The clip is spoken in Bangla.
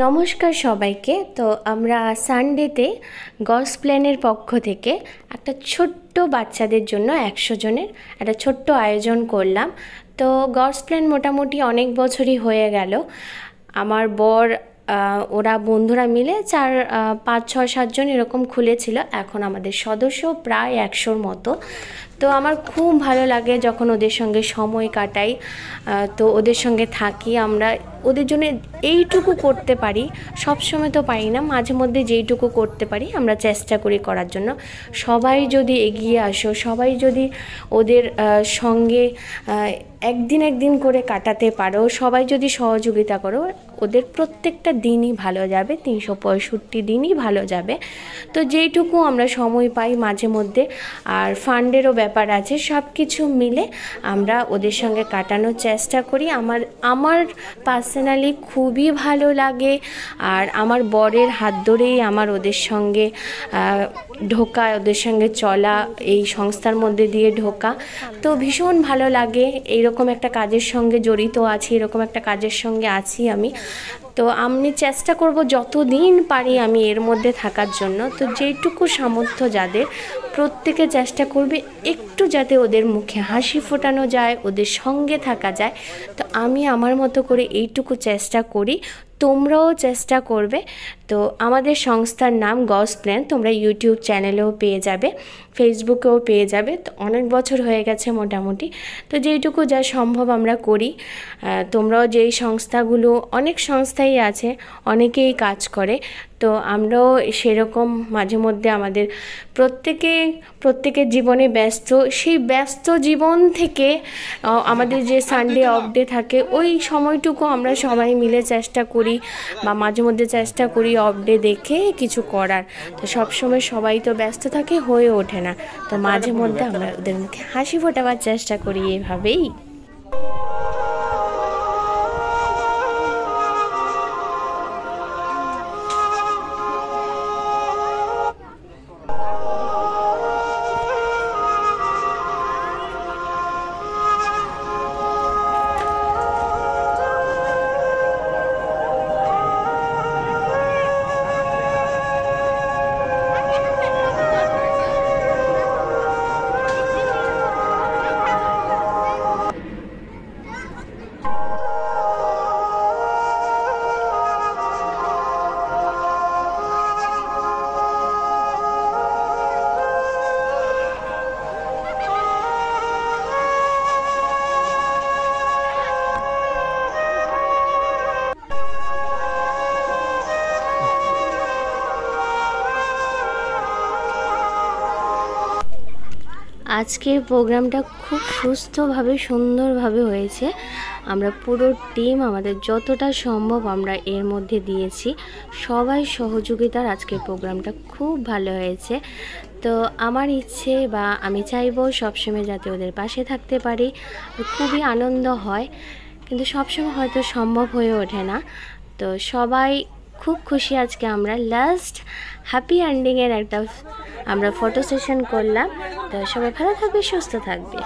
নমস্কার সবাইকে। তো আমরা সানডেতে গসপ্ল্যানের পক্ষ থেকে একটা ছোট্ট বাচ্চাদের জন্য 100 জনের একটা ছোট্ট আয়োজন করলাম। তো গসপ্ল্যান মোটামুটি অনেক বছরই হয়ে গেল। আমার বর ওরা বন্ধুরা মিলে 5, 6, 7 জন এরকম খুলেছিল। এখন আমাদের সদস্য প্রায় 100-র মতো। তো আমার খুব ভালো লাগে যখন ওদের সঙ্গে সময় কাটাই, তো ওদের সঙ্গে থাকি। আমরা ওদের জন্য এইটুকু করতে পারি, সবসময় তো পারি না, মাঝে মধ্যে যেইটুকু করতে পারি আমরা চেষ্টা করি করার জন্য। সবাই যদি এগিয়ে আসো, সবাই যদি ওদের সঙ্গে একদিন করে কাটাতে পারো, সবাই যদি সহযোগিতা করো, ওদের প্রত্যেকটা দিনই ভালো যাবে, 365 দিনই ভালো যাবে। তো যেইটুকু আমরা সময় পাই মাঝে মধ্যে, আর ফান্ডেরও ব্যাপার আছে, সব কিছু মিলে আমরা ওদের সঙ্গে কাটানোর চেষ্টা করি। আমার পার্সোনালি খুবই ভালো লাগে। আর আমার বরের হাত ধরেই আমার ওদের সঙ্গে ঢোকা, ওদের সঙ্গে চলা, এই সংস্থার মধ্যে দিয়ে ঢোকা। তো ভীষণ ভালো লাগে। এইরকম একটা কাজের সঙ্গে জড়িত আছি, এরকম একটা কাজের সঙ্গে আছি আমি। তো আমি চেষ্টা করব যতদিন পারি আমি এর মধ্যে থাকার জন্য। তো যেইটুকু সামর্থ্য যাদের, প্রত্যেকে চেষ্টা করবে একটু যাতে ওদের মুখে হাসি ফোটানো যায়, ওদের সঙ্গে থাকা যায়। তো আমি আমার মতো করে এইটুকু চেষ্টা করি, তোমরাও চেষ্টা করবে। তো আমাদের সংস্থার নাম গসপ্ল্যান, তোমরা ইউটিউব চ্যানেলেও পেয়ে যাবে, ফেসবুকেও পেয়ে যাবে। তো অনেক বছর হয়ে গেছে মোটামুটি। তো যেইটুকু যা সম্ভব আমরা করি। তোমরাও যেই সংস্থাগুলো, অনেক সংস্থাই আছে, অনেকেই কাজ করে। তো আমরাও সেরকম মাঝে মধ্যে আমাদের প্রত্যেকের জীবনে ব্যস্ত, সেই ব্যস্ত জীবন থেকে আমাদের যে সানডে অফ ডে থাকে, ওই সময়টুকু আমরা সবাই মিলে চেষ্টা করি, বা মাঝে মধ্যে চেষ্টা করি অফ ডে দেখে কিছু করার। তো সবসময় সবাই তো ব্যস্ত থাকে, হয়ে ওঠে না। তো মাঝে মধ্যে আমরা ওদের মুখে হাসি ফোটাবার চেষ্টা করি এভাবেই। আজকের প্রোগ্রামটা খুব সুস্থভাবে, সুন্দরভাবে হয়েছে। আমরা পুরো টিম, আমাদের যতটা সম্ভব আমরা এর মধ্যে দিয়েছি। সবাই সহযোগিতার আজকের প্রোগ্রামটা খুব ভালো হয়েছে। তো আমার ইচ্ছে, বা আমি চাইবো সবসময় যাতে ওদের পাশে থাকতে পারি। খুবই আনন্দ হয়, কিন্তু সবসময় হয়তো সম্ভব হয়ে ওঠে না। তো সবাই খুব খুশি। আজকে আমরা লাস্ট হ্যাপি এন্ডিংয়ের একটা আমরা ফটো সেশন করলাম। তো সবাই ভালো থাকবে, সুস্থ থাকবে।